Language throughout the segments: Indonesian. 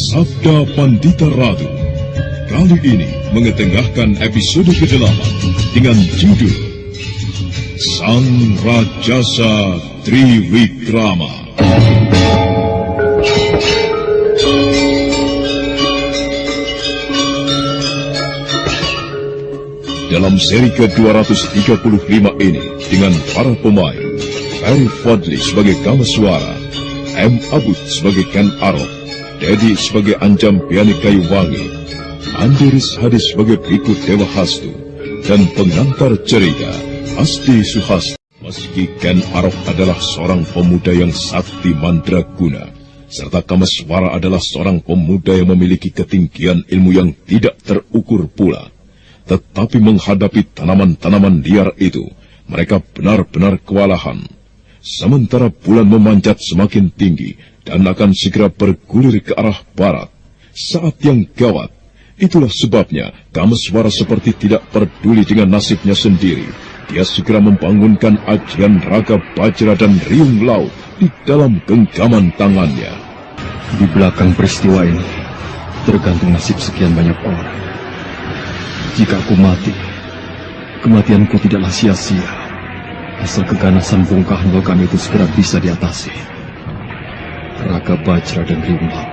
Sabda Pandita Ratu kali ini mengetengahkan episode ke-8 dengan judul Sang Rajasa Triwikrama. Dalam seri ke-235 ini dengan para pemain Ferry Fadli sebagai Kamaswara, M. Abud sebagai Ken Arok, Dedi sebagai Anjam Piani Kayuwangi, Andiris Hadis sebagai Biku Dewa Hastu, dan pengantar cerita Asti Suhasti. Meski Ken Arok adalah seorang pemuda yang sakti mandraguna, serta Kamaswara adalah seorang pemuda yang memiliki ketinggian ilmu yang tidak terukur pula, tetapi menghadapi tanaman-tanaman liar itu, mereka benar-benar kewalahan. Sementara bulan memanjat semakin tinggi dan akan segera bergulir ke arah barat. Saat yang gawat, itulah sebabnya Kamaswara seperti tidak peduli dengan nasibnya sendiri. Dia segera membangunkan ajian raga bajra dan riung laut di dalam genggaman tangannya. Di belakang peristiwa ini tergantung nasib sekian banyak orang. Jika aku mati, kematianku tidaklah sia-sia, asal keganasan bongkahan logam itu segera bisa diatasi. Raga bajra dan riung laut,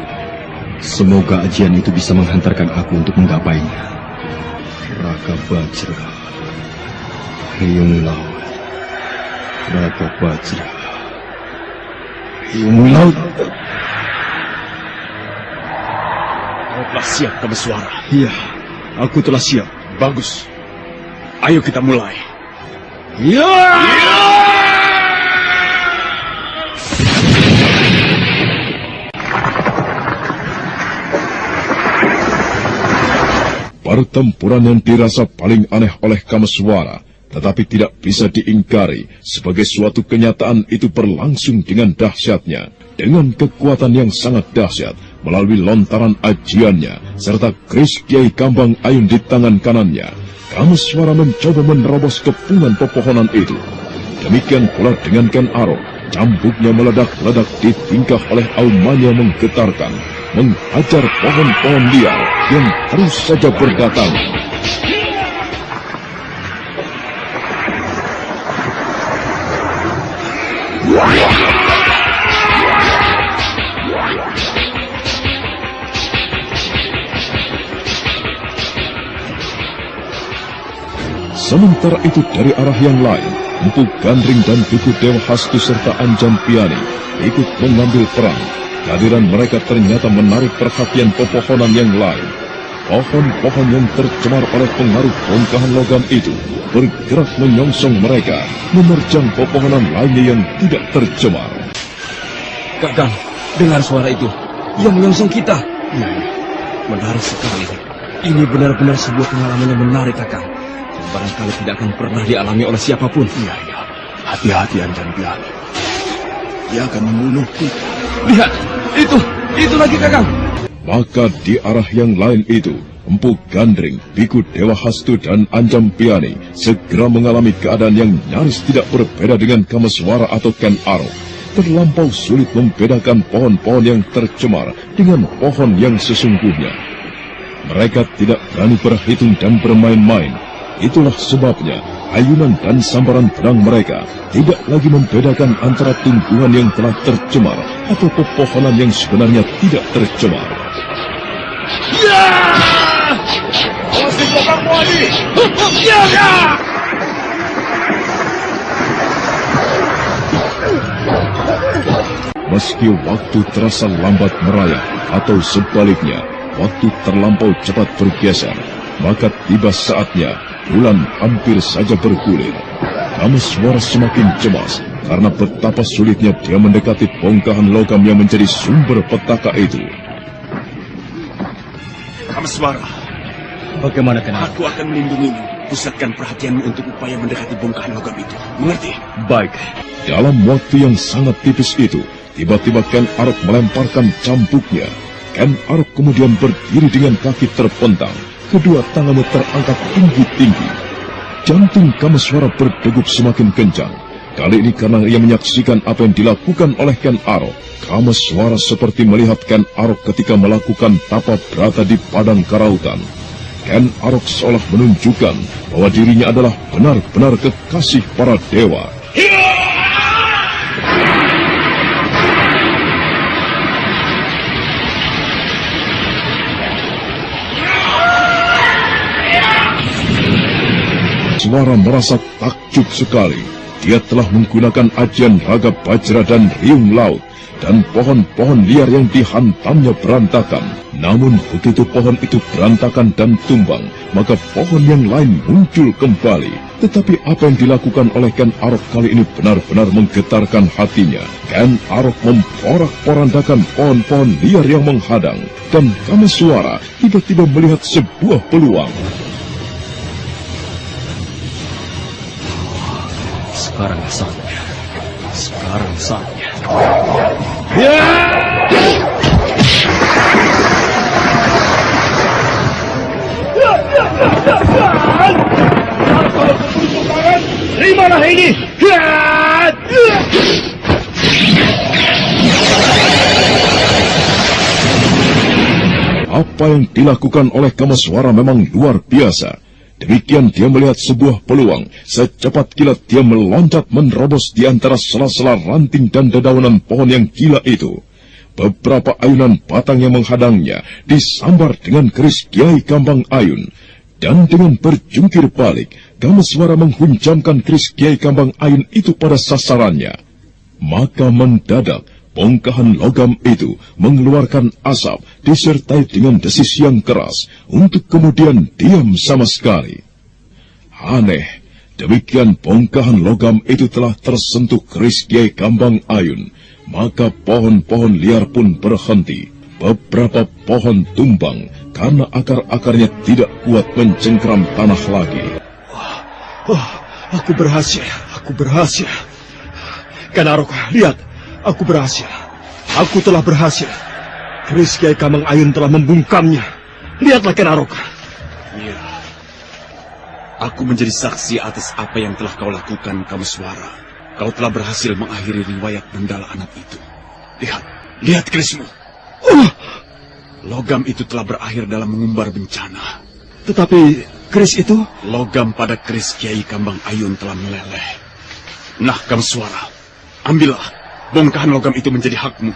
semoga ajian itu bisa menghantarkan aku untuk menggapainya. Raga bajra, riung laut, raga bajra, riung laut. Kau telah siap, Kamaswara? Iya, aku telah siap. Bagus. Ayo kita mulai. Ya! Pertempuran yang dirasa paling aneh oleh Kamaswara, tetapi tidak bisa diingkari sebagai suatu kenyataan itu berlangsung dengan dahsyatnya, dengan kekuatan yang sangat dahsyat, melalui lontaran ajiannya, serta keris Kiai Kambang Ayun di tangan kanannya. Kamaswara mencoba menerobos kepungan pepohonan itu. Demikian pula dengan Ken Arok, cambuknya meledak-ledak ditingkah oleh aumannya menggetarkan, menghajar pohon-pohon liar yang terus saja berdatangan. Sementara itu dari arah yang lain, Empu Gandring dan Biku Dewa Hastu serta Anjam Piani ikut mengambil perang. Kehadiran mereka ternyata menarik perhatian pepohonan yang lain. Pohon-pohon yang tercemar oleh pengaruh bongkahan logam itu bergerak menyongsong mereka, menerjang pepohonan lainnya yang tidak tercemar. Kakang, dengar suara itu. Yang menyongsong kita. Ya, menarik sekali. Ini benar-benar sebuah pengalaman yang menarik, Kakang. Barangkali tidak akan pernah dialami oleh siapapun. Iya. Hati-hati, Anjam Piani. Dia akan membunuh kita. Lihat, itu lagi, Kakang. Maka di arah yang lain itu, Empu Gandring, Biku Dewa Hastu dan Anjam Piani segera mengalami keadaan yang nyaris tidak berbeda dengan Kamaswara atau Ken Arok. Terlampau sulit membedakan pohon-pohon yang tercemar dengan pohon yang sesungguhnya. Mereka tidak berani berhitung dan bermain-main. Itulah sebabnya ayunan dan sambaran pedang mereka tidak lagi membedakan antara tumbuhan yang telah tercemar atau pepohonan yang sebenarnya tidak tercemar. Ya! Awasin kokangmu, Adi! Ya! Meski waktu terasa lambat merayap atau sebaliknya, waktu terlampau cepat bergeser, maka tiba saatnya bulan hampir saja bergulir. Kamaswara semakin cemas karena betapa sulitnya dia mendekati bongkahan logam yang menjadi sumber petaka itu. Kamaswara, Bagaimana, Ken Arok? aku akan melindungimu. Pusatkan perhatianmu untuk upaya mendekati bongkahan logam itu. Mengerti? Baik. Dalam waktu yang sangat tipis itu, tiba-tiba Ken Arok melemparkan cambuknya. Ken Arok kemudian berdiri dengan kaki terpentang. Kedua tangannya terangkat tinggi-tinggi. Jantung Kamaswara berdegup semakin kencang. Kali ini karena ia menyaksikan apa yang dilakukan oleh Ken Arok, Kameswara seperti melihat Ken Arok ketika melakukan tapa brata di padang karautan. Ken Arok seolah menunjukkan bahwa dirinya adalah benar-benar kekasih para dewa. Suara merasa takjub sekali. Dia telah menggunakan ajian raga bajra dan riung laut, dan pohon-pohon liar yang dihantamnya berantakan. Namun begitu pohon itu berantakan dan tumbang, maka pohon yang lain muncul kembali. Tetapi apa yang dilakukan oleh Ken Arok kali ini benar-benar menggetarkan hatinya. Ken Arok memporak-porandakan pohon-pohon liar yang menghadang, dan Kameswara tiba-tiba melihat sebuah peluang. Sekarang saatnya. Sekarang saatnya. Terimalah ini. Apa yang dilakukan oleh Kameswara memang luar biasa. Demikian dia melihat sebuah peluang. Secepat kilat dia meloncat menerobos di antara sela-sela ranting dan dedaunan pohon yang gila itu. Beberapa ayunan batang yang menghadangnya disambar dengan keris Kiai Kambang Ayun. Dan dengan berjungkir balik, Kameswara menghunjamkan keris Kiai Kambang Ayun itu pada sasarannya. Maka mendadak, bongkahan logam itu mengeluarkan asap disertai dengan desis yang keras untuk kemudian diam sama sekali. Aneh, demikian bongkahan logam itu telah tersentuh keris Kiai Kambang Ayun, maka pohon-pohon liar pun berhenti. Beberapa pohon tumbang karena akar-akarnya tidak kuat mencengkram tanah lagi. Aku berhasil, aku berhasil. Ken Arok, lihat. Aku berhasil. Aku telah berhasil. Keris Kiai Kambang Ayun telah membungkamnya. Lihatlah Ken Arok. Iya. Aku menjadi saksi atas apa yang telah kau lakukan, Kameswara. Kau telah berhasil mengakhiri riwayat Bendala anak itu. Lihat kerismu. Logam itu telah berakhir dalam mengumbar bencana. Tetapi keris itu? Logam pada keris Kiai Kambang Ayun telah meleleh. Nah, Kameswara, ambillah. Bongkahan logam itu menjadi hakmu.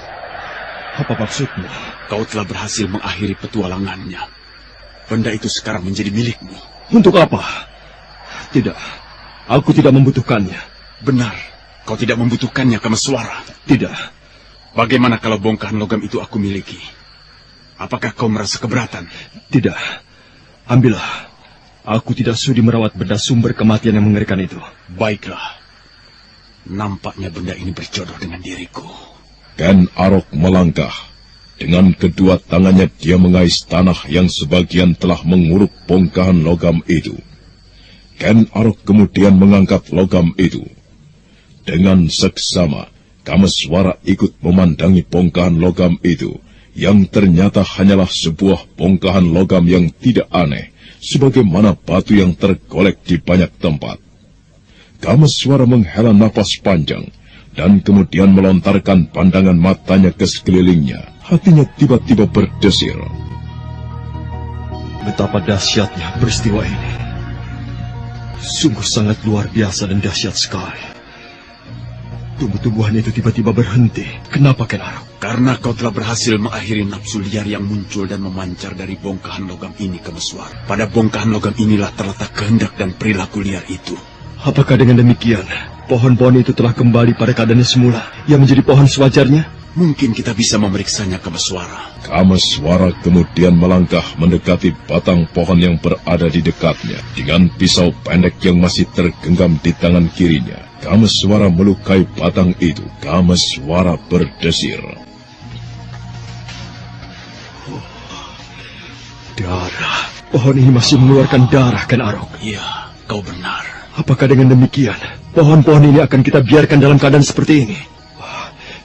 Apa maksudmu? Kau telah berhasil mengakhiri petualangannya. Benda itu sekarang menjadi milikmu. Untuk apa? Tidak, aku tidak membutuhkannya. Benar, kau tidak membutuhkannya, Kameswara. Tidak. Bagaimana kalau bongkahan logam itu aku miliki? Apakah kau merasa keberatan? Tidak. Ambillah. Aku tidak sudi merawat benda sumber kematian yang mengerikan itu. Baiklah. Nampaknya benda ini berjodoh dengan diriku. Ken Arok melangkah. Dengan kedua tangannya dia mengais tanah yang sebagian telah menguruk bongkahan logam itu. Ken Arok kemudian mengangkat logam itu. Dengan seksama, Kameswara ikut memandangi bongkahan logam itu, yang ternyata hanyalah sebuah bongkahan logam yang tidak aneh, sebagaimana batu yang tergolek di banyak tempat. Kameswara menghela napas panjang, dan kemudian melontarkan pandangan matanya ke sekelilingnya. Hatinya tiba-tiba berdesir. Betapa dahsyatnya peristiwa ini. Sungguh sangat luar biasa dan dahsyat sekali. Tumbuh-tumbuhan itu tiba-tiba berhenti. Kenapa, Ken Arok? Karena kau telah berhasil mengakhiri nafsu liar yang muncul dan memancar dari bongkahan logam ini, Kameswara. Pada bongkahan logam inilah terletak kehendak dan perilaku liar itu. Apakah dengan demikian, pohon-pohon itu telah kembali pada keadaannya semula, yang menjadi pohon sewajarnya? Mungkin kita bisa memeriksanya, Kameswara. Kameswara kemudian melangkah mendekati batang pohon yang berada di dekatnya. Dengan pisau pendek yang masih tergenggam di tangan kirinya, Kameswara melukai batang itu. Kameswara berdesir. Darah. Pohon ini masih mengeluarkan darah, Ken Arok. Iya, kau benar. Apakah dengan demikian, pohon-pohon ini akan kita biarkan dalam keadaan seperti ini?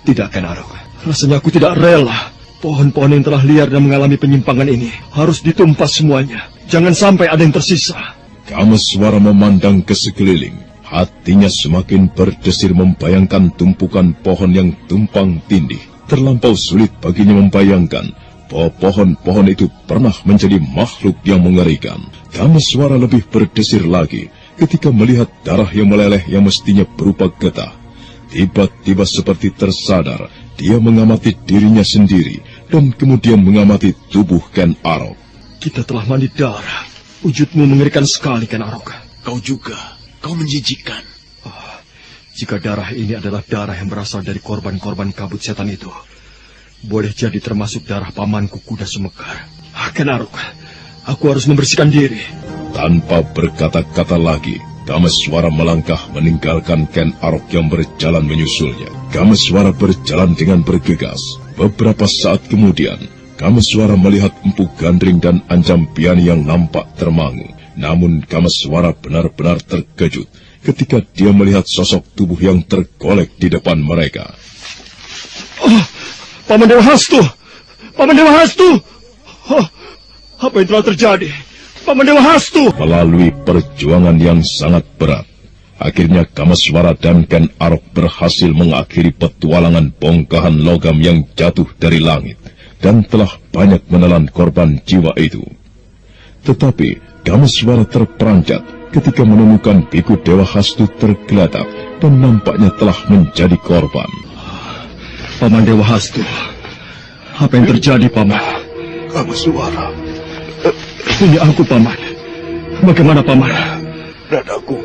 Tidak, Ken Arok. Rasanya aku tidak rela. Pohon-pohon yang telah liar dan mengalami penyimpangan ini harus ditumpas semuanya. Jangan sampai ada yang tersisa. Kameswara memandang ke sekeliling. Hatinya semakin berdesir membayangkan tumpukan pohon yang tumpang tindih. Terlampau sulit baginya membayangkan bahwa pohon-pohon itu pernah menjadi makhluk yang mengerikan. Kameswara lebih berdesir lagi ketika melihat darah yang meleleh yang mestinya berupa getah. Tiba-tiba seperti tersadar, dia mengamati dirinya sendiri dan kemudian mengamati tubuh Ken Arok. Kita telah mandi darah. Wujudmu mengerikan sekali, Ken Arok. Kau juga, kau menjijikan. Jika darah ini adalah darah yang berasal dari korban-korban kabut setan itu, boleh jadi termasuk darah pamanku Kuda Sumekar. Ken Arok, aku harus membersihkan diri. Tanpa berkata-kata lagi, Kameswara melangkah meninggalkan Ken Arok yang berjalan menyusulnya. Kameswara berjalan dengan bergegas. Beberapa saat kemudian, Kameswara melihat Empu Gandring dan Anjampiani yang nampak termangu. Namun Kameswara benar-benar terkejut ketika dia melihat sosok tubuh yang tergolek di depan mereka. Paman Dewa Hastu! Paman Dewa Hastu! Apa yang telah terjadi? Paman Dewa Hastu! Melalui perjuangan yang sangat berat, akhirnya Kameswara dan Ken Arok berhasil mengakhiri petualangan bongkahan logam yang jatuh dari langit dan telah banyak menelan korban jiwa itu. Tetapi Kameswara terperanjat ketika menemukan Biku Dewa Hastu tergeletak dan nampaknya telah menjadi korban. Paman Dewa Hastu, apa yang terjadi, Paman? Kameswara. Ini aku, Paman. Bagaimana, Paman? Dadaku.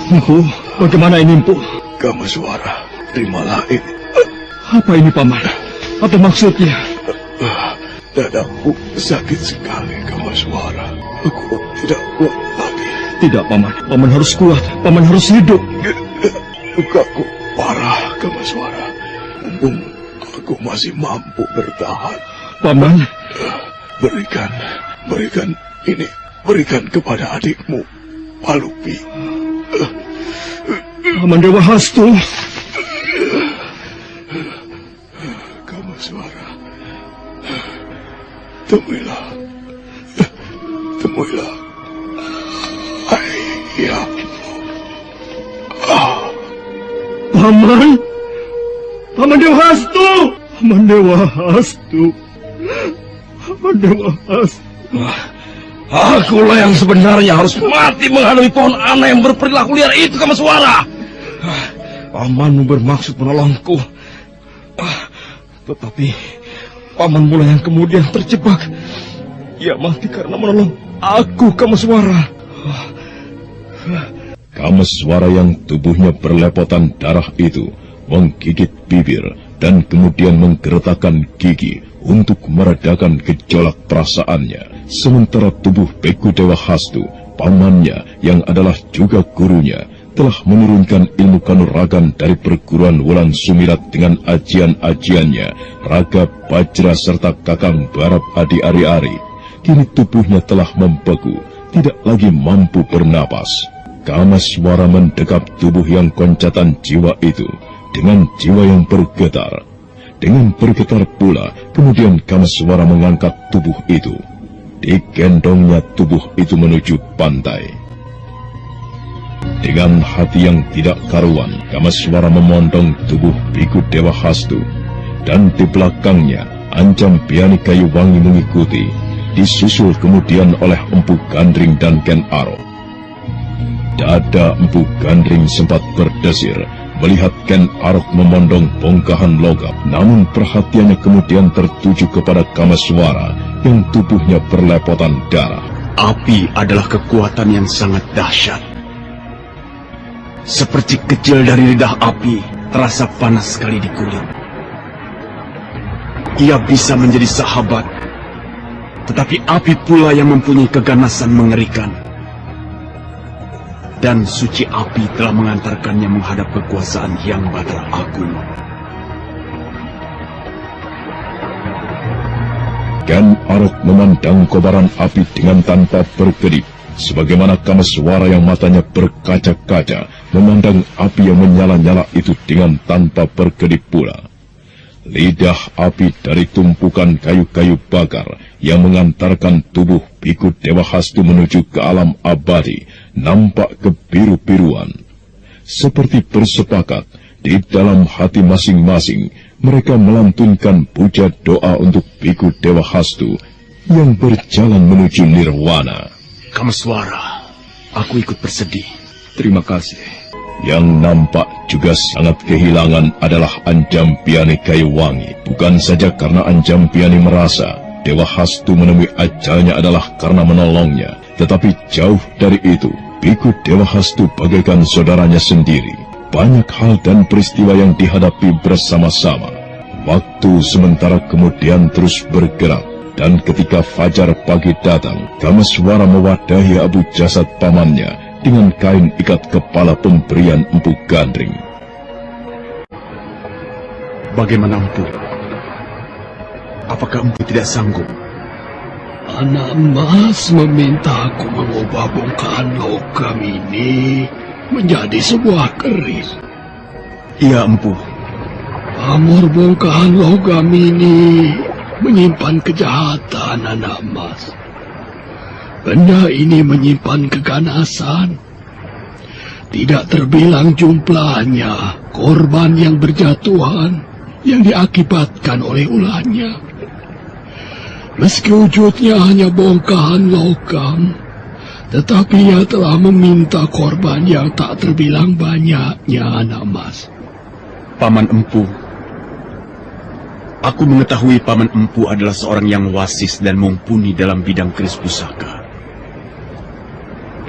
Empu, bagaimana ini, Empu? Kameswara, terimalah ini. Apa ini, Paman? Apa maksudnya? Dadaku sakit sekali, Kameswara. Aku tidak kuat lagi. Tidak, Paman. Paman harus kuat. Paman harus hidup. Lukaku parah, Kameswara. Mumpung aku masih mampu bertahan. Paman, berikan kepada adikmu, Palupi. Paman Dewa Hastu. Kameswara, temuilah ayahmu. Paman, Paman Dewa Hastu. Paman Dewa Hastu. Paman Dewa Hastu. Akulah yang sebenarnya harus mati menghadapi pohon aneh yang berperilaku liar itu, Kameswara. Pamanmu bermaksud menolongku, tetapi paman mula yang kemudian terjebak. Ia mati karena menolong aku, Kameswara. Kameswara yang tubuhnya berlepotan darah itu menggigit bibir dan kemudian menggeretakkan gigi untuk meredakan gejolak perasaannya. Sementara tubuh Biku Dewa Hastu, pamannya yang adalah juga gurunya, telah menurunkan ilmu kanuragan dari perguruan Wulan Sumirat dengan ajian-ajiannya, Raga Bajra serta Kakang Barab Adi Ari-Ari. Kini tubuhnya telah membeku, tidak lagi mampu bernapas. Kameswara mendekap tubuh yang koncatan jiwa itu dengan jiwa yang bergetar. Dengan bergetar pula, kemudian Kameswara mengangkat tubuh itu. Digendongnya tubuh itu menuju pantai. Dengan hati yang tidak karuan, Kameswara memondong tubuh Biku Dewa Hastu, dan di belakangnya Anjampiani Kayuwangi mengikuti, disusul kemudian oleh Empu Gandring dan Ken Arok. Dada Empu Gandring sempat berdesir melihat Ken Arok memondong bongkahan logam, namun perhatiannya kemudian tertuju kepada Kameswara yang tubuhnya berlepotan darah. Api adalah kekuatan yang sangat dahsyat. Seperti kecil dari lidah api, terasa panas sekali di kulit. Ia bisa menjadi sahabat, tetapi api pula yang mempunyai keganasan mengerikan. Dan suci api telah mengantarkannya menghadap kekuasaan Hyang Batara Agung. Ken Arok memandang kobaran api dengan tanpa berkedip, sebagaimana Kameswara yang matanya berkaca-kaca memandang api yang menyala-nyala itu dengan tanpa berkedip pula. Lidah api dari tumpukan kayu-kayu bakar yang mengantarkan tubuh Biku Dewa Hastu menuju ke alam abadi nampak kebiru-biruan. Seperti bersepakat, di dalam hati masing-masing, mereka melantunkan puja doa untuk Biku Dewa Hastu yang berjalan menuju nirwana. Kameswara, aku ikut bersedih. Terima kasih. Yang nampak juga sangat kehilangan adalah Anjampiani Kayuwangi. Bukan saja karena Anjampiani merasa Dewa Hastu menemui ajalnya adalah karena menolongnya, tetapi jauh dari itu, Biku Dewa Hastu bagaikan saudaranya sendiri. Banyak hal dan peristiwa yang dihadapi bersama-sama. Waktu sementara kemudian terus bergerak, dan ketika fajar pagi datang, Kameswara mewadahi abu jasad pamannya dengan kain ikat kepala pemberian Empu Gandring. Bagaimana Empu? Apakah Empu tidak sanggup? Anak Mas meminta aku mengubah bongkahan logam ini menjadi sebuah keris. Iya, Empu. Pamor bongkahan logam ini menyimpan kejahatan, anak Mas. Benda ini menyimpan keganasan. Tidak terbilang jumlahnya korban yang berjatuhan yang diakibatkan oleh ulahnya. Meski wujudnya hanya bongkahan logam, tetapi ia telah meminta korban yang tak terbilang banyaknya, anak Mas. Paman Empu. Aku mengetahui Paman Empu adalah seorang yang wasis dan mumpuni dalam bidang keris pusaka.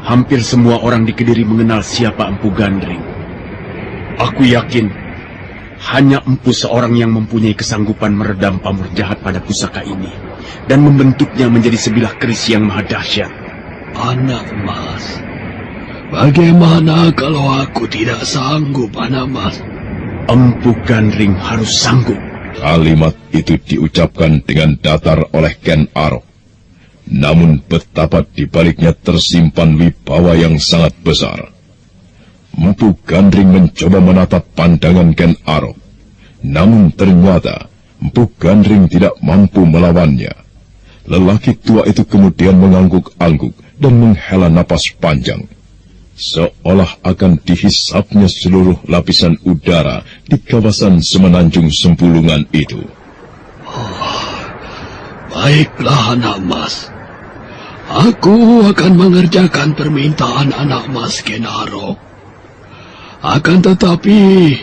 Hampir semua orang di Kediri mengenal siapa Empu Gandring. Aku yakin hanya Empu seorang yang mempunyai kesanggupan meredam pamor jahat pada pusaka ini dan membentuknya menjadi sebilah keris yang maha dahsyat. Anak Mas, bagaimana kalau aku tidak sanggup, anak Mas? Empu Gandring harus sanggup. Kalimat itu diucapkan dengan datar oleh Ken Arok. Namun betapa di baliknya tersimpan wibawa yang sangat besar. Empu Gandring mencoba menatap pandangan Ken Arok. Namun ternyata Empu Gandring tidak mampu melawannya. Lelaki tua itu kemudian mengangguk-angguk dan menghela napas panjang, seolah akan dihisapnya seluruh lapisan udara di kawasan semenanjung Sempulungan itu. Baiklah, anak Mas. Aku akan mengerjakan permintaan anak Mas Ken Arok. Akan tetapi,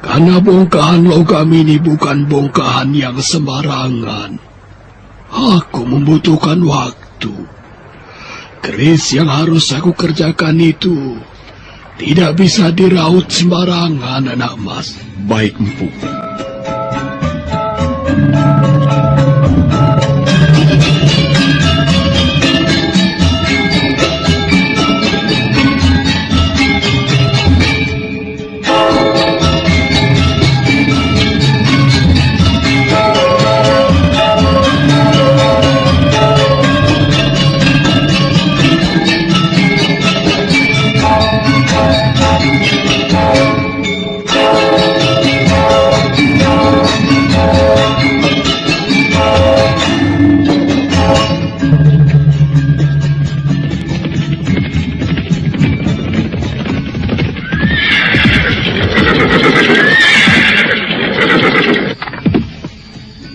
karena bongkahan logam ini bukan bongkahan yang sembarangan, aku membutuhkan waktu. Keris yang harus aku kerjakan itu tidak bisa diraut sembarangan, anak Mas. Baik, Empu.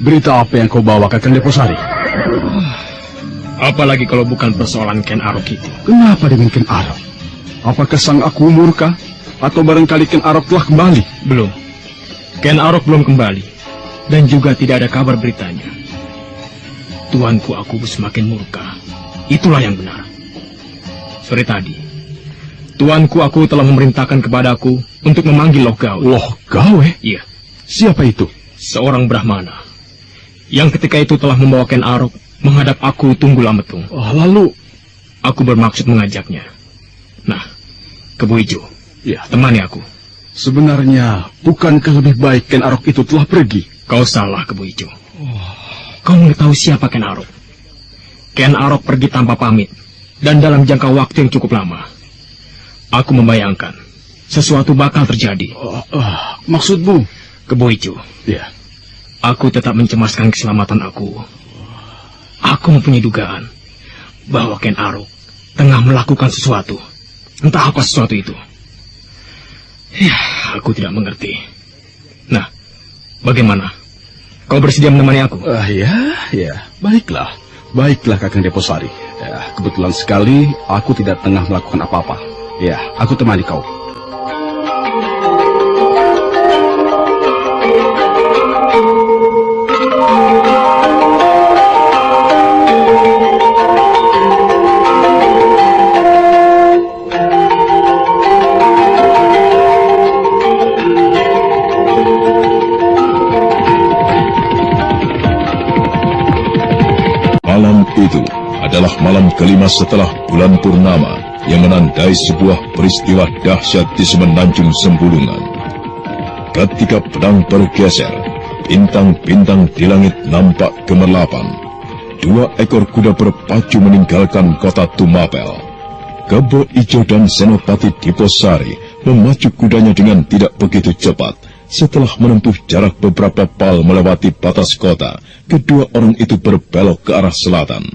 Berita apa yang kau bawa ke Kakang Leposari? Apalagi kalau bukan persoalan Ken Arok itu. Kenapa dengan Ken Arok? Apakah sang aku murka? Atau barangkali Ken Arok telah kembali? Belum. Ken Arok belum kembali. Dan juga tidak ada kabar beritanya. Tuanku aku semakin murka. Itulah yang benar. Sore tadi, tuanku aku telah memerintahkan kepadaku untuk memanggil Loh Gawe. Loh Gawe? Iya. Siapa itu? Seorang Brahmana. Yang ketika itu telah membawa Ken Arok menghadap aku Tunggu Lametung. Lalu? Aku bermaksud mengajaknya. Nah, Kebo Ijo, Ya. temani aku. Sebenarnya, bukankah lebih baik Ken Arok itu telah pergi? Kau salah, Kebo Ijo. Kau mengetahui siapa Ken Arok? Ken Arok pergi tanpa pamit, dan dalam jangka waktu yang cukup lama. Aku membayangkan, sesuatu bakal terjadi. Maksudmu? Kebo Ijo. Ya. Aku tetap mencemaskan keselamatan aku. Aku mempunyai dugaan bahwa Ken Arok tengah melakukan sesuatu. Entah apa sesuatu itu. Ya, aku tidak mengerti. Nah, bagaimana? Kau bersedia menemani aku? Ya. Baiklah Kakang Deposari. Ya, kebetulan sekali aku tidak tengah melakukan apa-apa. Ya, aku temani kau. Malam itu adalah malam kelima setelah bulan purnama yang menandai sebuah peristiwa dahsyat di semenanjung Sembulungan. Ketika pedang bergeser, bintang-bintang di langit nampak gemerlapan. 2 ekor kuda berpacu meninggalkan kota Tumapel. Kebo Ijo dan Senopati Diposari memacu kudanya dengan tidak begitu cepat. Setelah menempuh jarak beberapa pal melewati batas kota, kedua orang itu berbelok ke arah selatan.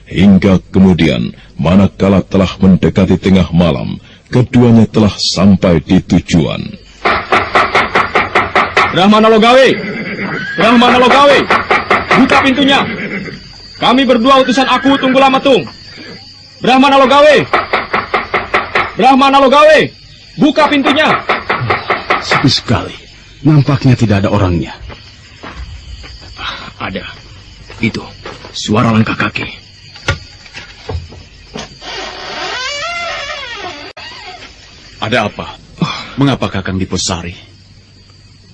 Hingga kemudian, manakala telah mendekati tengah malam, keduanya telah sampai di tujuan. Brahmana Logawe! Brahmana Logawe! Buka pintunya! Kami berdua utusan aku Tunggul Amatung. Brahmana Logawe! Brahmana Logawe! Buka pintunya! Sepi sekali. Nampaknya tidak ada orangnya. Ada. Itu, suara langkah kaki. Ada apa? Mengapa Kakang Diposari?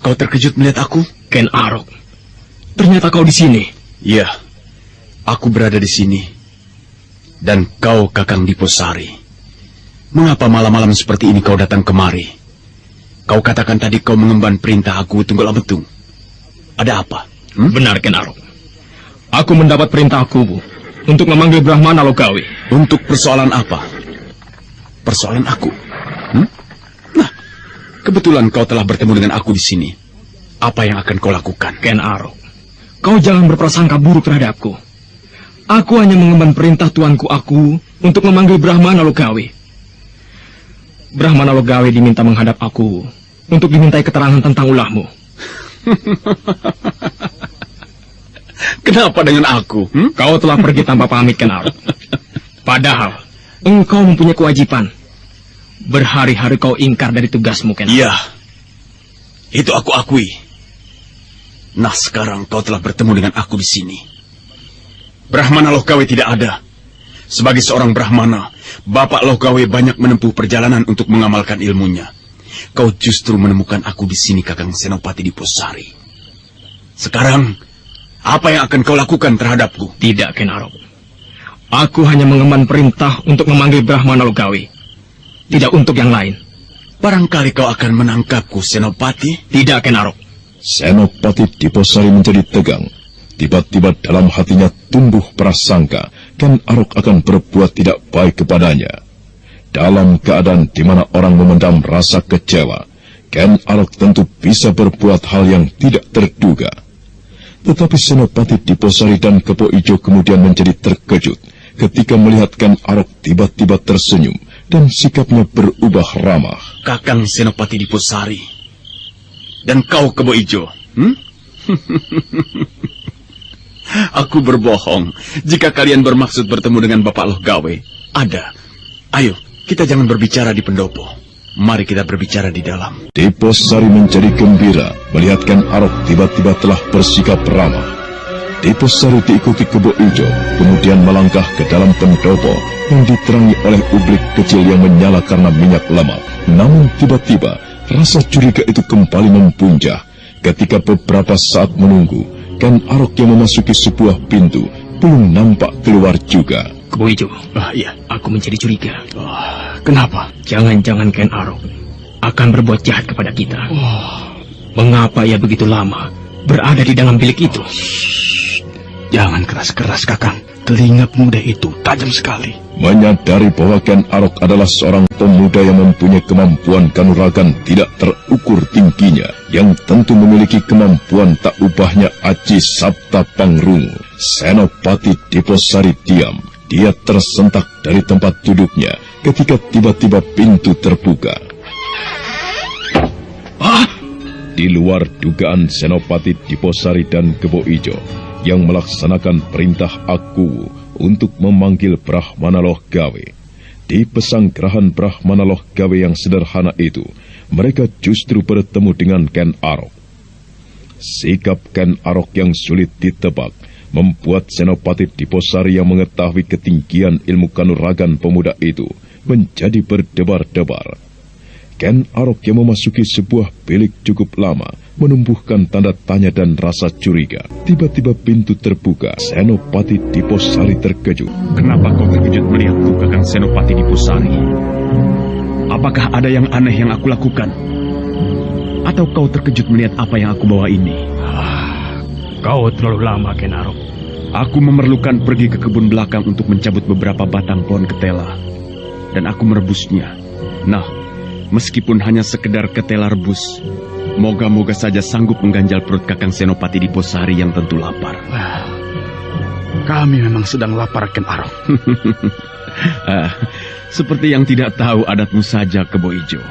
Kau terkejut melihat aku? Ken Arok, ternyata kau di sini. Iya, aku berada di sini. Dan kau Kakang Diposari. Mengapa malam-malam seperti ini kau datang kemari? Kau katakan tadi kau mengemban perintah aku Tunggul Ametung. Ada apa? Benar, Ken Arok. Aku mendapat perintah aku untuk memanggil Brahmana Logawe. Untuk persoalan apa? Persoalan aku? Nah, kebetulan kau telah bertemu dengan aku di sini. Apa yang akan kau lakukan? Ken Arok, kau jangan berprasangka buruk terhadapku. Aku hanya mengemban perintah tuanku aku untuk memanggil Brahmana Logawe. Brahmana Logawe diminta menghadap aku untuk dimintai keterangan tentang ulahmu. Kenapa dengan aku? Kau telah pergi tanpa pamit, Ken Arok. Padahal engkau mempunyai kewajiban. Berhari-hari kau ingkar dari tugasmu, Ken Arok. Iya, itu aku akui. Nah, sekarang kau telah bertemu dengan aku di sini. Brahmana Logawe tidak ada. Sebagai seorang Brahmana, Bapak Logawe banyak menempuh perjalanan untuk mengamalkan ilmunya. Kau justru menemukan aku di sini, Kakang Senopati Diposari. Sekarang, apa yang akan kau lakukan terhadapku? Tidak, Ken Arok. Aku hanya mengemban perintah untuk memanggil Brahmana Logawe. Tidak untuk yang lain. Barangkali kau akan menangkapku, Senopati? Tidak, Ken Arok. Senopati Diposari menjadi tegang. Tiba-tiba dalam hatinya tumbuh prasangka Ken Arok akan berbuat tidak baik kepadanya. Dalam keadaan di mana orang memendam rasa kecewa, Ken Arok tentu bisa berbuat hal yang tidak terduga. Tetapi Senopati Diposari dan Kebo Ijo kemudian menjadi terkejut ketika melihat Ken Arok tiba-tiba tersenyum dan sikapnya berubah ramah. Kakang Senopati Diposari dan kau Kebo Ijo, Aku berbohong jika kalian bermaksud bertemu dengan Bapak Logawe. Ada. Ayo, kita jangan berbicara di pendopo. Mari kita berbicara di dalam. Diposari menjadi gembira melihat Ken Arok tiba-tiba telah bersikap ramah. Diposari diikuti Kebo Ijo, kemudian melangkah ke dalam pendopo yang diterangi oleh ublik kecil yang menyala karena minyak lemak. Namun tiba-tiba rasa curiga itu kembali mempunjah ketika beberapa saat menunggu Ken Arok yang memasuki sebuah pintu belum nampak keluar juga. Kebo Ijo, Iya, aku menjadi curiga. kenapa? Jangan-jangan Ken Arok akan berbuat jahat kepada kita. Mengapa ia begitu lama berada di dalam bilik itu? Jangan keras-keras, Kakang. Telinga pemuda itu tajam sekali. Menyadari bahwa Ken Arok adalah seorang pemuda yang mempunyai kemampuan kanuragan tidak terukur tingginya, yang tentu memiliki kemampuan tak ubahnya Aji Sabta Pangrungu, Senopati Diposari diam dia tersentak dari tempat duduknya ketika tiba-tiba pintu terbuka. Di luar dugaan Senopati Diposari dan Kebo Ijo yang melaksanakan perintah Aku untuk memanggil Brahmana Loh Gawe. Di pesanggrahan Brahmana Loh Gawe yang sederhana itu, mereka justru bertemu dengan Ken Arok. Sikap Ken Arok yang sulit ditebak membuat Senopati Diposari yang mengetahui ketinggian ilmu kanuragan pemuda itu menjadi berdebar-debar. Ken Arok yang memasuki sebuah bilik cukup lama menumbuhkan tanda tanya dan rasa curiga. Tiba-tiba pintu terbuka. Senopati Diposari terkejut. Kenapa kau terkejut melihatku, Kakang Senopati Diposari? Apakah ada yang aneh yang aku lakukan? Atau kau terkejut melihat apa yang aku bawa ini? Kau terlalu lama, Ken Arok. Aku memerlukan pergi ke kebun belakang untuk mencabut beberapa batang pohon ketela. Dan aku merebusnya. Nah, meskipun hanya sekedar ketela rebus, moga-moga saja sanggup mengganjal perut Kakang Senopati Diposari yang tentu lapar. Kami memang sedang lapar, Ken Arok. Seperti yang tidak tahu adatmu saja, Kebo Ijo.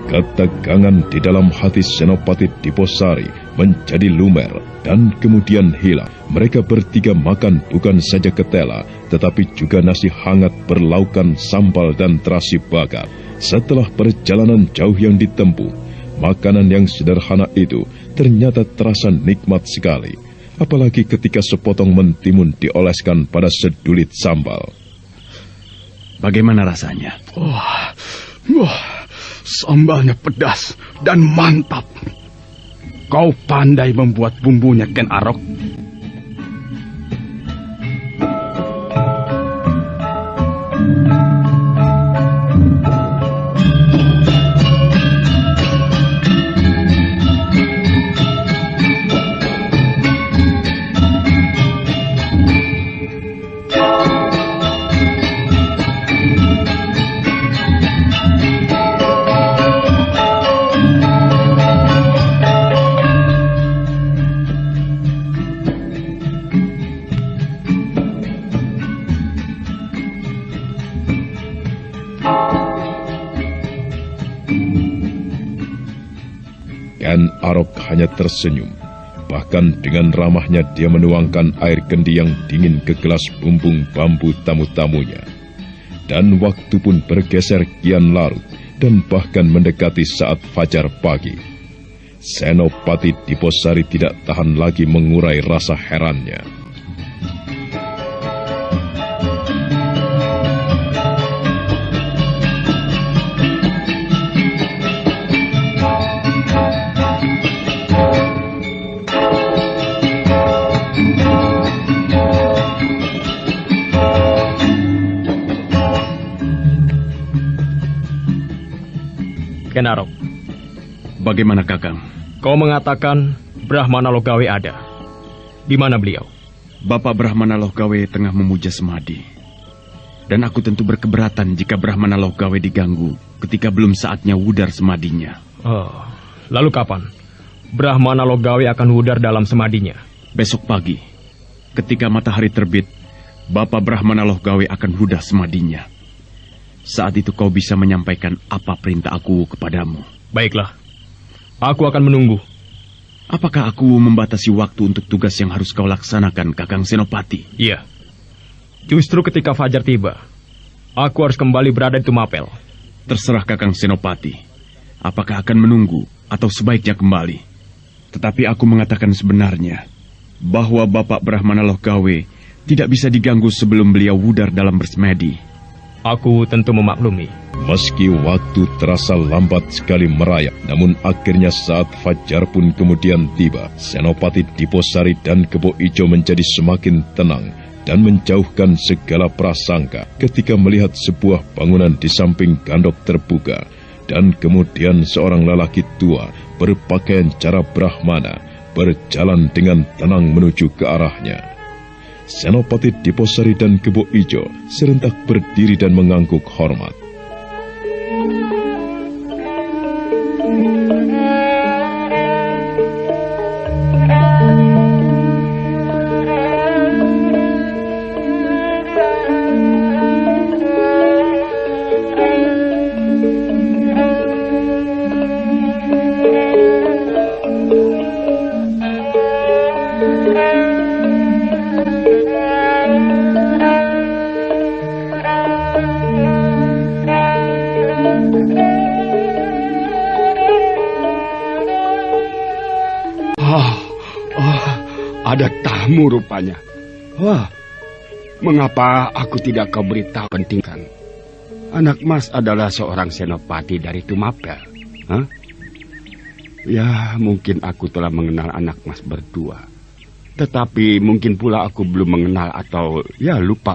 Ketegangan di dalam hati Senopati Diposari menjadi lumer dan kemudian hilang. Mereka bertiga makan bukan saja ketela, tetapi juga nasi hangat berlaukan sambal dan terasi bakar. Setelah perjalanan jauh yang ditempuh, makanan yang sederhana itu ternyata terasa nikmat sekali. Apalagi ketika sepotong mentimun dioleskan pada sedulit sambal. Bagaimana rasanya? Sambalnya pedas dan mantap. Kau pandai membuat bumbunya, Ken Arok. Ken Arok hanya tersenyum. Bahkan dengan ramahnya dia menuangkan air kendi yang dingin ke gelas bumbung bambu tamu-tamunya. Dan waktu pun bergeser kian larut dan bahkan mendekati saat fajar pagi. Senopati Diposari tidak tahan lagi mengurai rasa herannya. Ken Arok, Bagaimana, Kakang? kau mengatakan Brahmana Loh Gawe ada. Di mana beliau? Bapak Brahmana Loh Gawe tengah memuja semadi. Dan aku tentu berkeberatan jika Brahmana Loh Gawe diganggu ketika belum saatnya wudar semadinya. Lalu kapan Brahmana Loh Gawe akan wudar dalam semadinya? Besok pagi, ketika matahari terbit, Bapak Brahmana Loh Gawe akan wudar semadinya. Saat itu kau bisa menyampaikan apa perintah aku kepadamu. Baiklah, aku akan menunggu. Apakah aku membatasi waktu untuk tugas yang harus kau laksanakan, Kakang Senopati? Iya. Justru ketika fajar tiba, aku harus kembali berada di Tumapel. Terserah Kakang Senopati. Apakah akan menunggu atau sebaiknya kembali? Tetapi aku mengatakan sebenarnya bahwa Bapak Brahmana Loh Gawe tidak bisa diganggu sebelum beliau wudar dalam bersemedi. Aku tentu memaklumi. Meski waktu terasa lambat sekali merayap, namun akhirnya saat fajar pun kemudian tiba, Senopati Diposari dan Kebo Ijo menjadi semakin tenang dan menjauhkan segala prasangka ketika melihat sebuah bangunan di samping gandok terbuka, dan kemudian seorang lelaki tua berpakaian cara Brahmana berjalan dengan tenang menuju ke arahnya. Senopati Diposari dan Kebo Ijo serentak berdiri dan mengangguk hormat. ada tamu rupanya. Wah, mengapa aku tidak kau beritahu pentingkan? Anak Mas adalah seorang senopati dari Tumapel. Hah? Ya, mungkin aku telah mengenal anak Mas berdua. Tetapi mungkin pula aku belum mengenal atau ya lupa.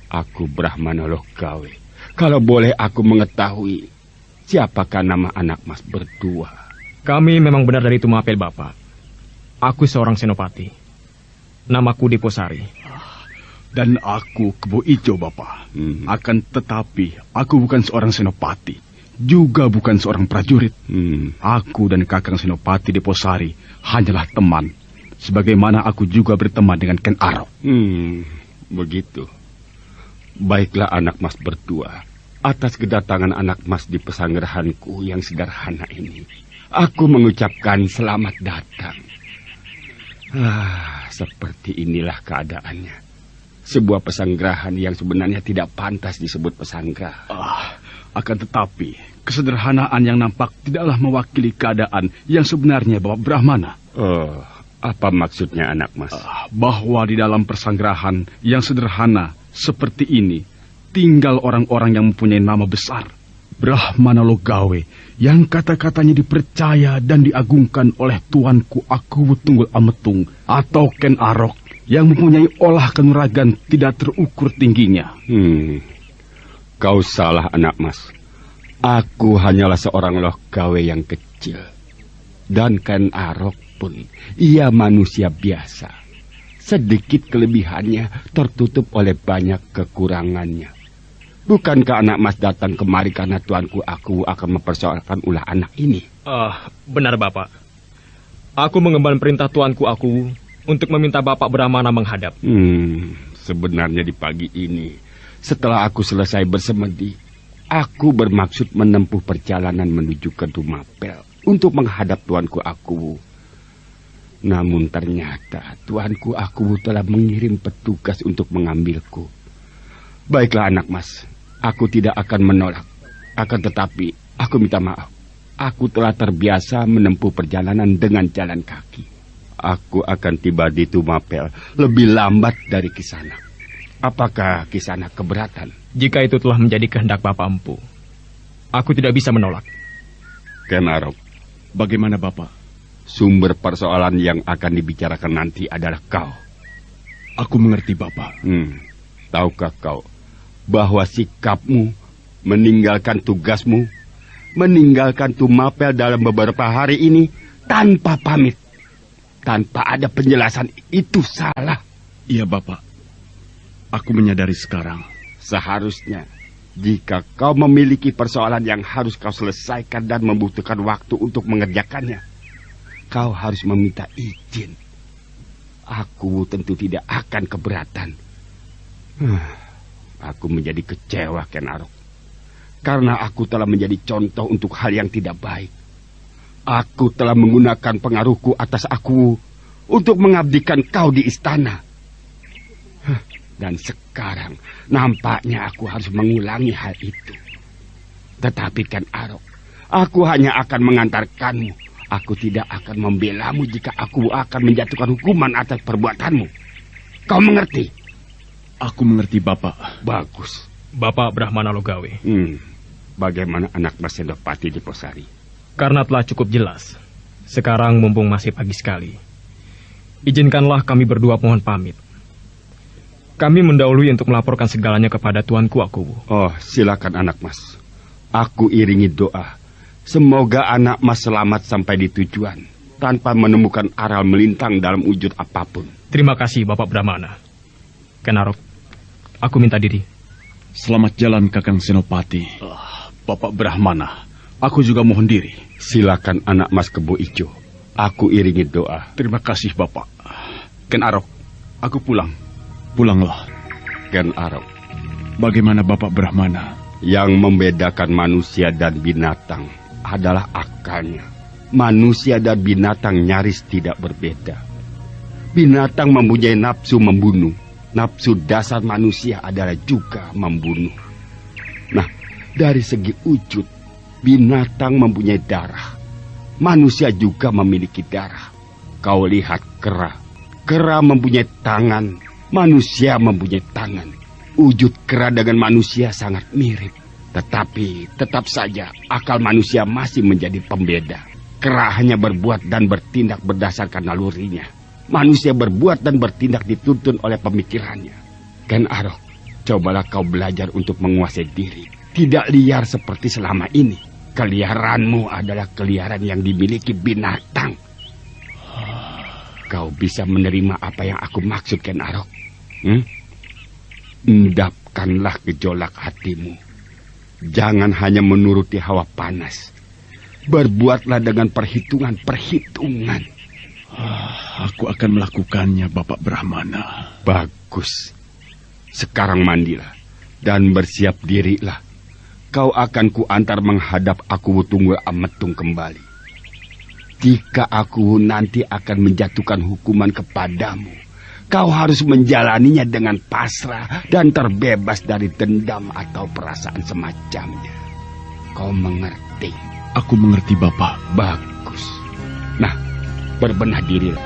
Aku Brahmana Logawe. Kalau boleh aku mengetahui, siapakah nama anak Mas berdua? Kami memang benar dari Tumapel, Bapak. Aku seorang senopati. Namaku Deposari. Dan aku Kebo Ijo, Bapak. Akan tetapi, aku bukan seorang senopati. Juga bukan seorang prajurit. Aku dan Kakang Senopati Deposari hanyalah teman. Sebagaimana aku juga berteman dengan Ken Arok. Begitu. Baiklah anak Mas berdua. Atas kedatangan anak Mas di pesanggerahanku yang sederhana ini, aku mengucapkan selamat datang. Seperti inilah keadaannya. Sebuah pesanggerahan yang sebenarnya tidak pantas disebut pesanggerahan. Akan tetapi, kesederhanaan yang nampak tidaklah mewakili keadaan yang sebenarnya, Bapak Brahmana. Apa maksudnya anak Mas? Bahwa di dalam persanggerahan yang sederhana seperti ini, tinggal orang-orang yang mempunyai nama besar. Brahmana Logawe, yang kata-katanya dipercaya dan diagungkan oleh tuanku Aku Tunggul Ametung atau Ken Arok, yang mempunyai olah kanuragan tidak terukur tingginya. Kau salah anak Mas. Aku hanyalah seorang Logawe yang kecil. Dan Ken Arok pun, ia manusia biasa. Sedikit kelebihannya tertutup oleh banyak kekurangannya. Bukankah anak Mas datang kemari karena tuanku Aku akan mempersoalkan ulah anak ini? Benar, Bapak. Aku mengemban perintah tuanku Aku untuk meminta Bapak Brahmana menghadap. Sebenarnya di pagi ini, setelah aku selesai bersemedi, aku bermaksud menempuh perjalanan menuju ke Tumapel untuk menghadap tuanku Aku. Namun ternyata tuanku Aku telah mengirim petugas untuk mengambilku. Baiklah anak Mas, aku tidak akan menolak. Akan tetapi, aku minta maaf. Aku telah terbiasa menempuh perjalanan dengan jalan kaki. Aku akan tiba di Tumapel lebih lambat dari Kisanak. Apakah Kisanak keberatan? Jika itu telah menjadi kehendak Bapak Empu, aku tidak bisa menolak. Ken Arok, bagaimana Bapak? Sumber persoalan yang akan dibicarakan nanti adalah kau. Aku mengerti Bapak. Tahukah kau bahwa sikapmu meninggalkan tugasmu, meninggalkan Tumapel dalam beberapa hari ini tanpa pamit, tanpa ada penjelasan, itu salah? Iya Bapak, aku menyadari sekarang. Seharusnya jika kau memiliki persoalan yang harus kau selesaikan dan membutuhkan waktu untuk mengerjakannya, kau harus meminta izin. Aku tentu tidak akan keberatan. Aku menjadi kecewa, Ken Arok. Karena aku telah menjadi contoh untuk hal yang tidak baik. Aku telah menggunakan pengaruhku atas Aku untuk mengabdikan kau di istana. Dan sekarang nampaknya aku harus mengulangi hal itu. Tetapi Ken Arok, aku hanya akan mengantarkanmu. Aku tidak akan membelamu jika aku akan menjatuhkan hukuman atas perbuatanmu. Kau mengerti? Aku mengerti Bapak. Bagus. Bapak Brahmana Logawe. Bagaimana anak Mas Senopati Deposari? Karena telah cukup jelas, sekarang mumpung masih pagi sekali, izinkanlah kami berdua mohon pamit. Kami mendahului untuk melaporkan segalanya kepada tuanku Aku. Silakan anak Mas. Aku iringi doa. Semoga anak Mas selamat sampai di tujuan, tanpa menemukan aral melintang dalam wujud apapun. Terima kasih Bapak Brahmana. Ken Arok, aku minta diri. Selamat jalan Kakang Senopati. Bapak Brahmana, aku juga mohon diri. Silakan anak Mas Kebo Ijo. Aku iringi doa. Terima kasih Bapak. Ken Arok, aku pulang. Pulanglah. Ken Arok, bagaimana Bapak Brahmana? Yang membedakan manusia dan binatang adalah akalnya. Manusia dan binatang nyaris tidak berbeda. Binatang mempunyai nafsu membunuh. Nafsu dasar manusia adalah juga membunuh. Nah, dari segi wujud, binatang mempunyai darah. Manusia juga memiliki darah. Kau lihat kera. Kera mempunyai tangan, manusia mempunyai tangan. Wujud kera dengan manusia sangat mirip. Tetapi tetap saja akal manusia masih menjadi pembeda. Kera hanya berbuat dan bertindak berdasarkan nalurinya. Manusia berbuat dan bertindak dituntun oleh pemikirannya. Ken Arok, cobalah kau belajar untuk menguasai diri. Tidak liar seperti selama ini. Keliaranmu adalah keliaran yang dimiliki binatang. Kau bisa menerima apa yang aku maksud, Ken Arok? Endapkanlah gejolak hatimu. Jangan hanya menuruti hawa panas. Berbuatlah dengan perhitungan-perhitungan. Aku akan melakukannya, Bapak Brahmana. Bagus. Sekarang mandilah dan bersiap dirilah. Kau akan kuantar menghadap Aku Tunggu Ametung kembali. Jika Aku nanti akan menjatuhkan hukuman kepadamu, kau harus menjalaninya dengan pasrah dan terbebas dari dendam atau perasaan semacamnya. Kau mengerti? Aku mengerti, Bapak. Bagus. Nah, berbenah dirilah.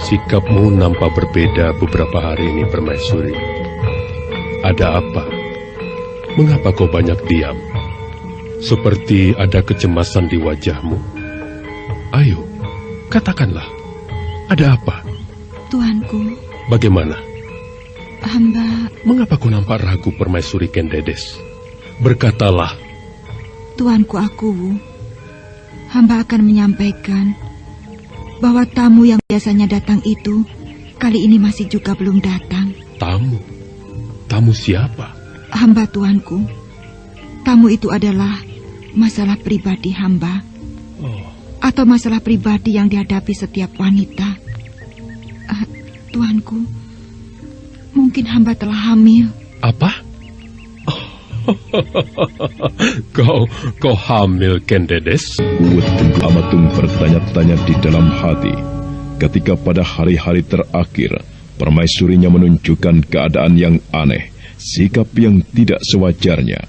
Sikapmu nampak berbeda beberapa hari ini, Permaisuri. Ada apa? Mengapa kau banyak diam? Seperti ada kecemasan di wajahmu. Ayo, katakanlah. Ada apa? Tuanku. Bagaimana? Hamba... Mengapa kau nampak ragu, Permaisuri Kendedes? Berkatalah. Tuanku Akuwu, hamba akan menyampaikan bahwa tamu yang biasanya datang itu kali ini masih juga belum datang. Tamu? Tamu siapa? Hamba, tuanku. Tamu itu adalah masalah pribadi hamba. Atau masalah pribadi yang dihadapi setiap wanita. Tuanku, mungkin hamba telah hamil. Apa? Kau hamil, Kendedes? Tunggu Amatung bertanya-tanya di dalam hati. Ketika pada hari-hari terakhir, permaisurinya menunjukkan keadaan yang aneh, sikap yang tidak sewajarnya.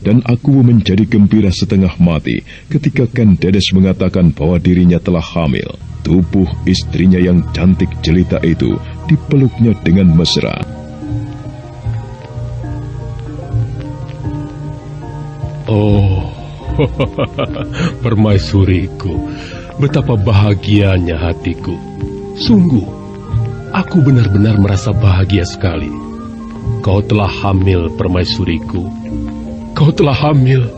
Dan Aku menjadi gembira setengah mati ketika Kendedes mengatakan bahwa dirinya telah hamil. Tubuh istrinya yang cantik jelita itu dipeluknya dengan mesra. Oh, permaisuriku, betapa bahagianya hatiku. Sungguh, aku benar-benar merasa bahagia sekali. Kau telah hamil, permaisuriku. Kau telah hamil.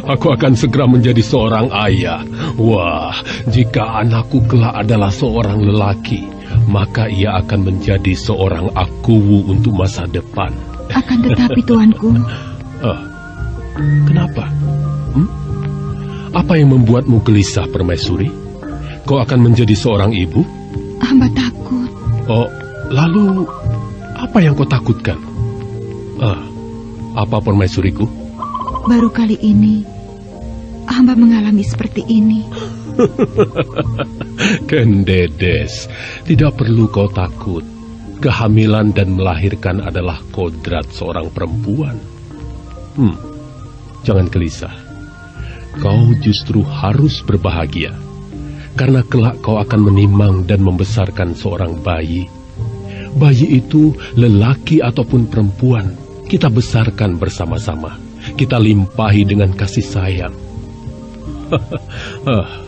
Aku akan segera menjadi seorang ayah. Wah, jika anakku kelak adalah seorang lelaki, maka ia akan menjadi seorang Akuwu untuk masa depan. Akan tetapi, tuanku. Kenapa? Apa yang membuatmu gelisah, Permaisuri? Kau akan menjadi seorang ibu? Hamba takut. Oh, lalu apa yang kau takutkan? Apa, Permaisuriku? Baru kali ini hamba mengalami seperti ini. Kendedes, tidak perlu kau takut. Kehamilan dan melahirkan adalah kodrat seorang perempuan. Jangan gelisah. Kau justru harus berbahagia. Karena kelak kau akan menimang dan membesarkan seorang bayi. Bayi itu lelaki ataupun perempuan, kita besarkan bersama-sama. Kita limpahi dengan kasih sayang.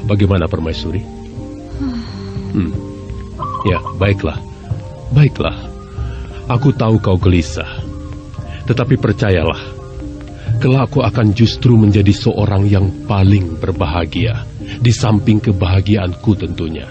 Bagaimana, Permaisuri? Ya, baiklah. Baiklah, aku tahu kau gelisah. Tetapi percayalah, kelak aku akan justru menjadi seorang yang paling berbahagia, di samping kebahagiaanku tentunya.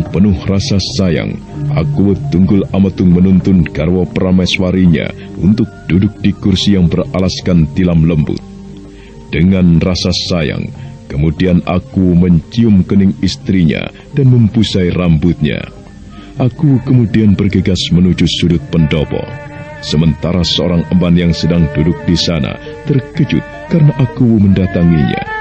penuh rasa sayang, Aku Tunggul Amatung menuntun garwa prameswarinya untuk duduk di kursi yang beralaskan tilam lembut. Dengan rasa sayang, kemudian aku mencium kening istrinya dan mempusai rambutnya. Aku kemudian bergegas menuju sudut pendopo. Sementara seorang emban yang sedang duduk di sana terkejut karena aku mendatanginya.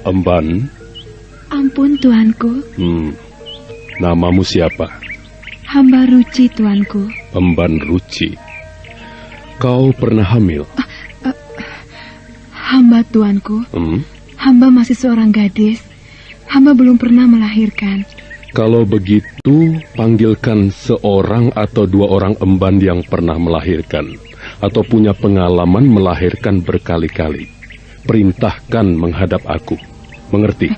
Emban? Ampun, tuanku. Namamu siapa? Hamba Ruci, tuanku. Emban Ruci. Kau pernah hamil? Hamba, tuanku. Hamba masih seorang gadis. Hamba belum pernah melahirkan. Kalau begitu, panggilkan seorang atau dua orang emban yang pernah melahirkan atau punya pengalaman melahirkan berkali-kali. Perintahkan menghadap aku. Mengerti?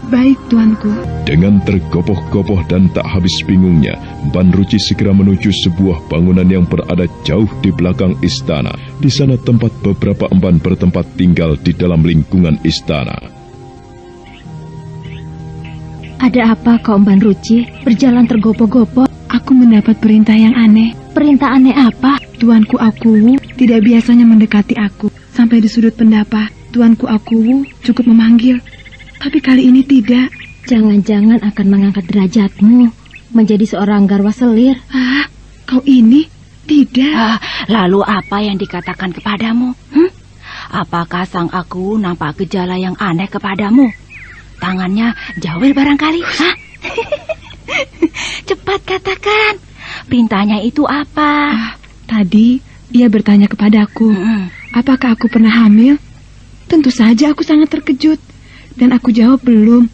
Baik, tuanku. Dengan tergopoh-gopoh dan tak habis bingungnya, Emban Ruci segera menuju sebuah bangunan yang berada jauh di belakang istana. Di sana tempat beberapa emban bertempat tinggal di dalam lingkungan istana. Ada apa kau, Emban Ruci? Berjalan tergopoh-gopoh. Aku mendapat perintah yang aneh. Perintah aneh apa? Tuanku Akuwu tidak biasanya mendekati aku. Sampai di sudut pendapa, Tuanku Akuwu cukup memanggil. Tapi kali ini tidak. Jangan-jangan akan mengangkat derajatmu menjadi seorang garwa selir. Kau ini? Tidak. Lalu apa yang dikatakan kepadamu? Apakah sang Akuwu nampak gejala yang aneh kepadamu? Tangannya jawil barangkali? Cepat katakan. Perintahnya itu apa? Tadi ia bertanya kepadaku, apakah aku pernah hamil? Tentu saja aku sangat terkejut. Dan aku jawab belum.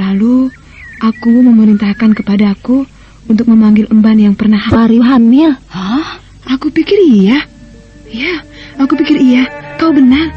Lalu aku memerintahkan kepadaku untuk memanggil emban yang pernah hamil. Aku pikir iya. Ya, aku pikir iya. Kau benar.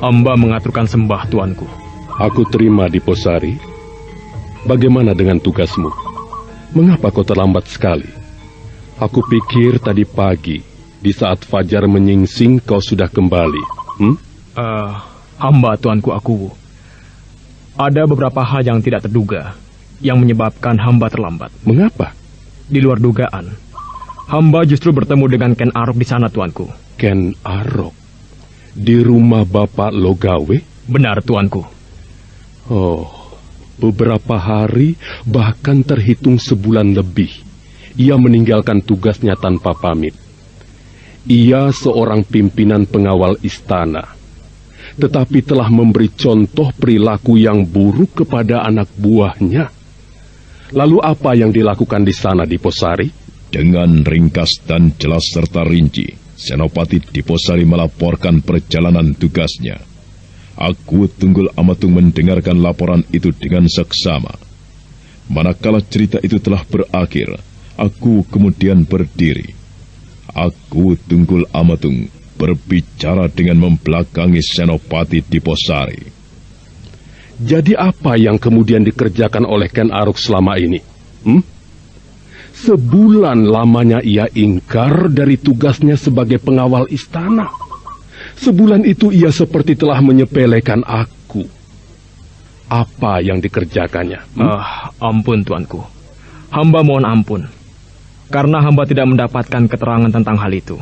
Hamba mengaturkan sembah, tuanku. Aku terima, Diposari. Bagaimana dengan tugasmu? Mengapa kau terlambat sekali? Aku pikir tadi pagi, di saat fajar menyingsing, kau sudah kembali. Hamba, tuanku Akuwu. Ada beberapa hal yang tidak terduga yang menyebabkan hamba terlambat. Mengapa? Di luar dugaan, hamba justru bertemu dengan Ken Arok di sana, tuanku. Ken Arok? Di rumah Bapak Logawe? Benar, tuanku. Oh, beberapa hari, bahkan terhitung sebulan lebih, ia meninggalkan tugasnya tanpa pamit. Ia seorang pimpinan pengawal istana, tetapi telah memberi contoh perilaku yang buruk kepada anak buahnya. Lalu apa yang dilakukan di sana, Diposari? Dengan ringkas dan jelas serta rinci, Senopati Diposari melaporkan perjalanan tugasnya. Aku Tunggul Amatung mendengarkan laporan itu dengan seksama. Manakala cerita itu telah berakhir, aku kemudian berdiri. Aku Tunggul Amatung berbicara dengan membelakangi Senopati Diposari. Jadi apa yang kemudian dikerjakan oleh Ken Arok selama ini? Sebulan lamanya ia ingkar dari tugasnya sebagai pengawal istana. Sebulan itu ia seperti telah menyepelekan aku. Apa yang dikerjakannya? Ampun tuanku. Hamba mohon ampun. Karena hamba tidak mendapatkan keterangan tentang hal itu.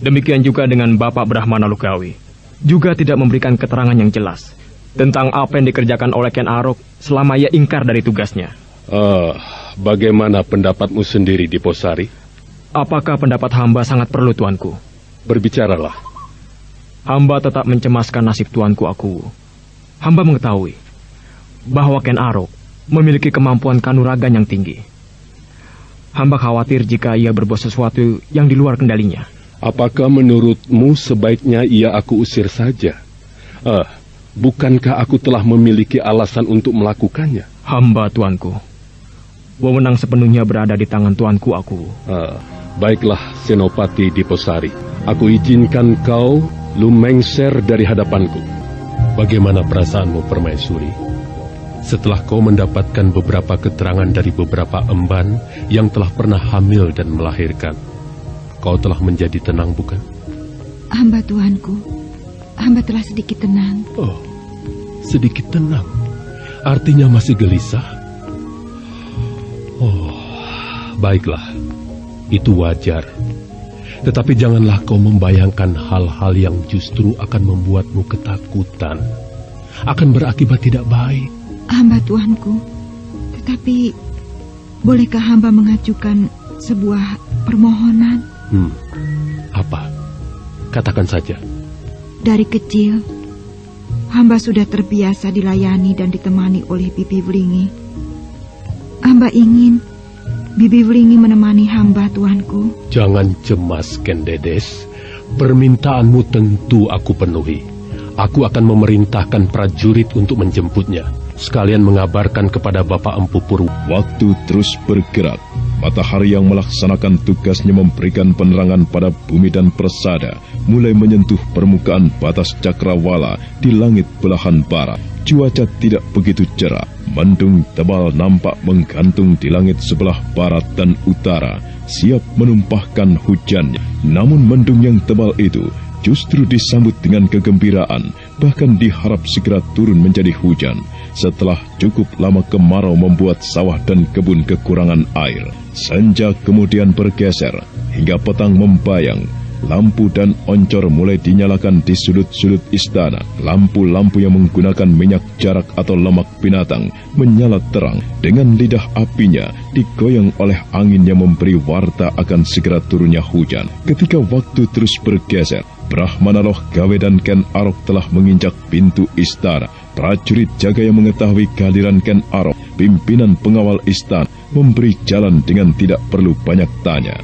Demikian juga dengan Bapak Brahmana Lugawi. Juga tidak memberikan keterangan yang jelas tentang apa yang dikerjakan oleh Ken Arok selama ia ingkar dari tugasnya. Bagaimana pendapatmu sendiri, Diposari? Apakah pendapat hamba sangat perlu, tuanku? Berbicaralah. Hamba tetap mencemaskan nasib tuanku Aku. Hamba mengetahui bahwa Ken Arok memiliki kemampuan kanuragan yang tinggi. Hamba khawatir jika ia berbuat sesuatu yang di luar kendalinya. Apakah menurutmu sebaiknya ia aku usir saja? Bukankah aku telah memiliki alasan untuk melakukannya? Hamba, tuanku. Wewenang sepenuhnya berada di tangan tuanku Aku. Baiklah, Senopati Diposari. Aku izinkan kau lumengser dari hadapanku. Bagaimana perasaanmu, Permaisuri? Setelah kau mendapatkan beberapa keterangan dari beberapa emban yang telah pernah hamil dan melahirkan, kau telah menjadi tenang, bukan? Hamba tuanku, hamba telah sedikit tenang. Oh, sedikit tenang? Artinya masih gelisah? Oh, baiklah, itu wajar. Tetapi janganlah kau membayangkan hal-hal yang justru akan membuatmu ketakutan. Akan berakibat tidak baik. Hamba tuanku, tetapi bolehkah hamba mengajukan sebuah permohonan? Apa? Katakan saja. Dari kecil, hamba sudah terbiasa dilayani dan ditemani oleh Bibi Wlingi. Hamba ingin Bibi Wlingi menemani hamba, tuanku. Jangan cemas, Ken Dedes. Permintaanmu tentu aku penuhi. Aku akan memerintahkan prajurit untuk menjemputnya. Sekalian mengabarkan kepada Bapak Empu Purwo. Waktu terus bergerak. Matahari yang melaksanakan tugasnya memberikan penerangan pada bumi dan persada mulai menyentuh permukaan batas cakrawala di langit belahan barat. Cuaca tidak begitu cerah. Mendung tebal nampak menggantung di langit sebelah barat dan utara, siap menumpahkan hujannya. Namun mendung yang tebal itu justru disambut dengan kegembiraan, bahkan diharap segera turun menjadi hujan. Setelah cukup lama kemarau membuat sawah dan kebun kekurangan air, senja kemudian bergeser hingga petang membayang. Lampu dan oncor mulai dinyalakan di sudut-sudut istana. Lampu-lampu yang menggunakan minyak jarak atau lemak binatang menyala terang. Dengan lidah apinya digoyang oleh angin yang memberi warta akan segera turunnya hujan. Ketika waktu terus bergeser, Brahmana Lohgawe dan Ken Arok telah menginjak pintu istana. Prajurit jaga yang mengetahui kehadiran Ken Arok, pimpinan pengawal istana, memberi jalan dengan tidak perlu banyak tanya.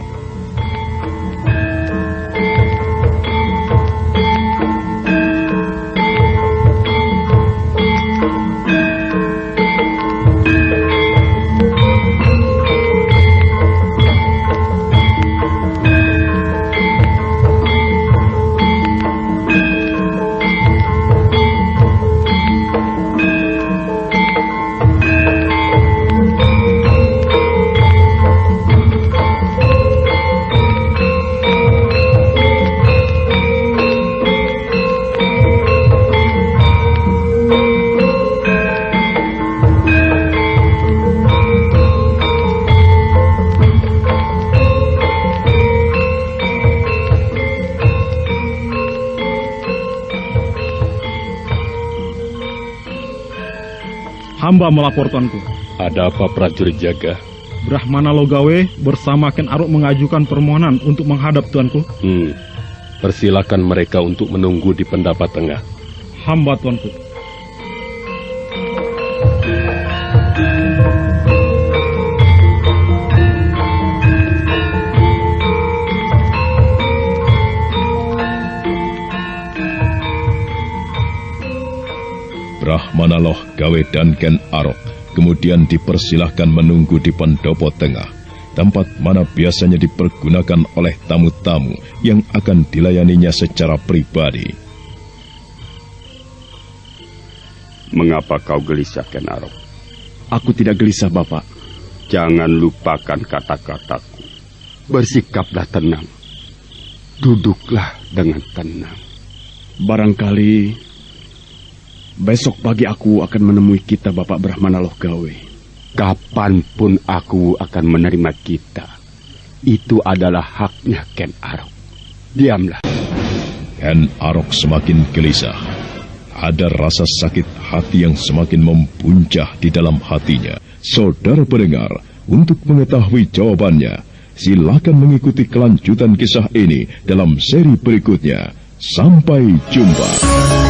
Hamba melapor, tuanku. Ada apa, prajurit jaga? Brahmana Logawe bersama Ken Arok mengajukan permohonan untuk menghadap, tuanku. Persilakan mereka untuk menunggu di pendapat tengah. Hamba tuanku. Brahmana Loh Gawe dan Ken Arok kemudian dipersilahkan menunggu di pendopo tengah, tempat mana biasanya dipergunakan oleh tamu-tamu yang akan dilayaninya secara pribadi. Mengapa kau gelisah, Ken Arok? Aku tidak gelisah, Bapak. Jangan lupakan kata-kataku. Bersikaplah tenang. Duduklah dengan tenang. Barangkali besok pagi aku akan menemui kita, Bapak Brahmana Loh Gawe. Kapanpun aku akan menerima kita. Itu adalah haknya Ken Arok. Diamlah. Ken Arok semakin gelisah. Ada rasa sakit hati yang semakin membuncah di dalam hatinya. Saudara pendengar, untuk mengetahui jawabannya, silakan mengikuti kelanjutan kisah ini dalam seri berikutnya. Sampai jumpa.